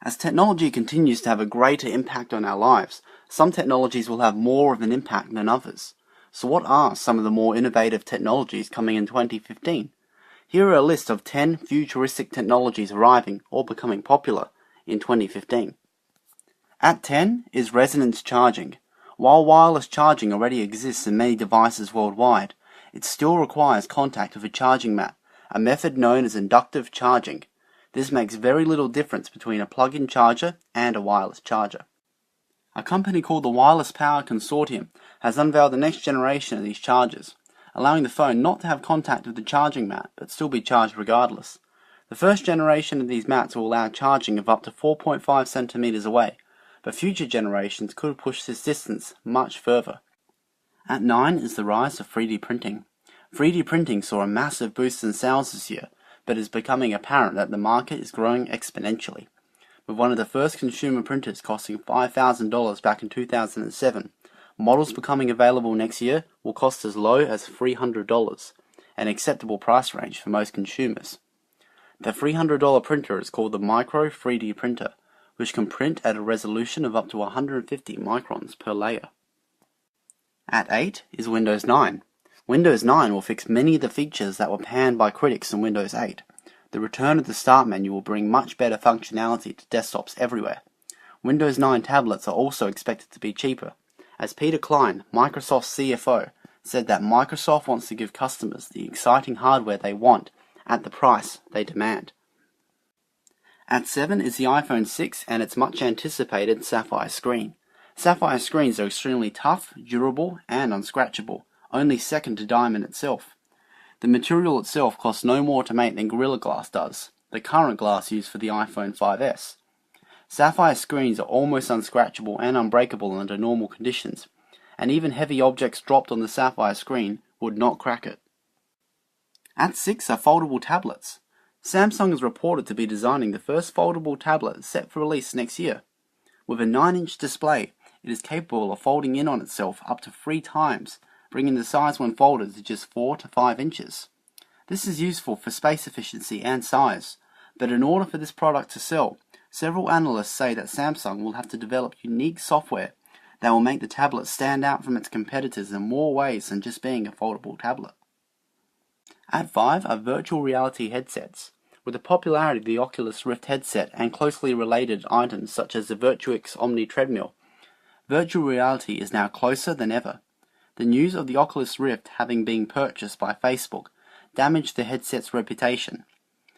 As technology continues to have a greater impact on our lives, some technologies will have more of an impact than others. So what are some of the more innovative technologies coming in 2015? Here are a list of 10 futuristic technologies arriving or becoming popular in 2015. At 10 is resonance charging. While wireless charging already exists in many devices worldwide, it still requires contact with a charging mat, a method known as inductive charging. This makes very little difference between a plug-in charger and a wireless charger. A company called the Wireless Power Consortium has unveiled the next generation of these chargers, allowing the phone not to have contact with the charging mat but still be charged regardless. The first generation of these mats will allow charging of up to 4.5 centimeters away, but future generations could push this distance much further. At 9 is the rise of 3D printing. 3D printing saw a massive boost in sales this year, but it is becoming apparent that the market is growing exponentially. With one of the first consumer printers costing $5,000 back in 2007, models becoming available next year will cost as low as $300, an acceptable price range for most consumers. The $300 printer is called the Micro 3D printer, which can print at a resolution of up to 150 microns per layer. At 8 is Windows 9. Windows 9 will fix many of the features that were panned by critics in Windows 8. The return of the Start menu will bring much better functionality to desktops everywhere. Windows 9 tablets are also expected to be cheaper, as Peter Klein, Microsoft's CFO, said that Microsoft wants to give customers the exciting hardware they want at the price they demand. At 7 is the iPhone 6 and its much anticipated Sapphire screen. Sapphire screens are extremely tough, durable, and unscratchable, only second to diamond itself. The material itself costs no more to make than Gorilla Glass does, the current glass used for the iPhone 5S. Sapphire screens are almost unscratchable and unbreakable under normal conditions, and even heavy objects dropped on the Sapphire screen would not crack it. At 6 are foldable tablets. Samsung is reported to be designing the first foldable tablet set for release next year. With a 9-inch display, it is capable of folding in on itself up to 3 times, bringing the size when folded to just 4 to 5 inches. This is useful for space efficiency and size, but in order for this product to sell, several analysts say that Samsung will have to develop unique software that will make the tablet stand out from its competitors in more ways than just being a foldable tablet. At 5 are virtual reality headsets. With the popularity of the Oculus Rift headset and closely related items such as the Virtuix Omni treadmill, virtual reality is now closer than ever. The news of the Oculus Rift having been purchased by Facebook damaged the headset's reputation.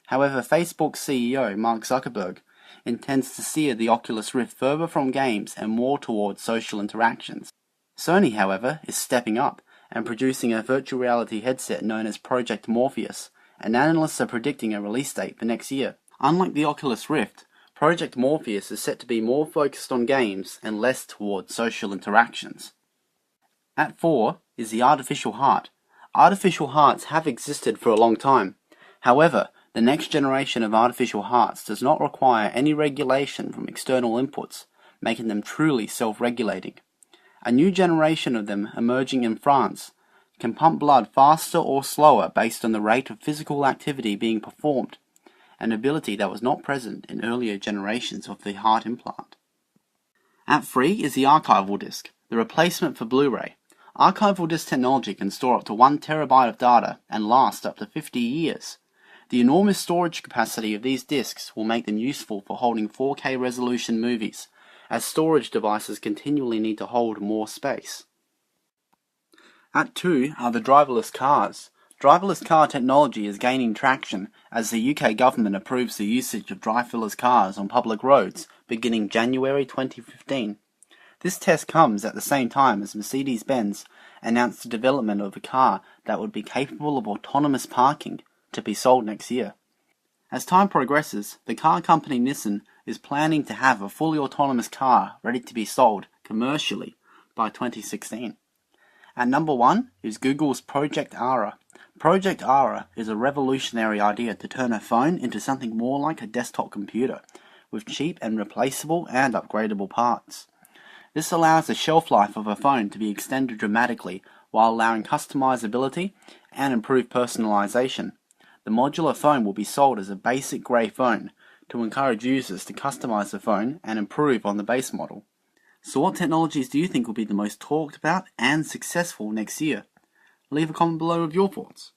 However, Facebook's CEO, Mark Zuckerberg, intends to steer the Oculus Rift further from games and more towards social interactions. Sony, however, is stepping up and producing a virtual reality headset known as Project Morpheus, and analysts are predicting a release date for next year. Unlike the Oculus Rift, Project Morpheus is set to be more focused on games and less towards social interactions. At 4 is the artificial heart. Artificial hearts have existed for a long time. However, the next generation of artificial hearts does not require any regulation from external inputs, making them truly self-regulating. A new generation of them emerging in France can pump blood faster or slower based on the rate of physical activity being performed, an ability that was not present in earlier generations of the heart implant. At 3 is the archival disk, the replacement for Blu-ray. Archival disk technology can store up to 1 terabyte of data and last up to 50 years. The enormous storage capacity of these disks will make them useful for holding 4K resolution movies, as storage devices continually need to hold more space. At 2 are the driverless cars. Driverless car technology is gaining traction as the UK government approves the usage of driverless cars on public roads beginning January 2015. This test comes at the same time as Mercedes-Benz announced the development of a car that would be capable of autonomous parking to be sold next year. As time progresses, the car company Nissan is planning to have a fully autonomous car ready to be sold commercially by 2016. At number 1 is Google's Project Ara. Project Ara is a revolutionary idea to turn a phone into something more like a desktop computer, with cheap and replaceable and upgradable parts. This allows the shelf life of a phone to be extended dramatically while allowing customizability and improved personalization. The modular phone will be sold as a basic grey phone, to encourage users to customize the phone and improve on the base model. So what technologies do you think will be the most talked about and successful next year? Leave a comment below with your thoughts.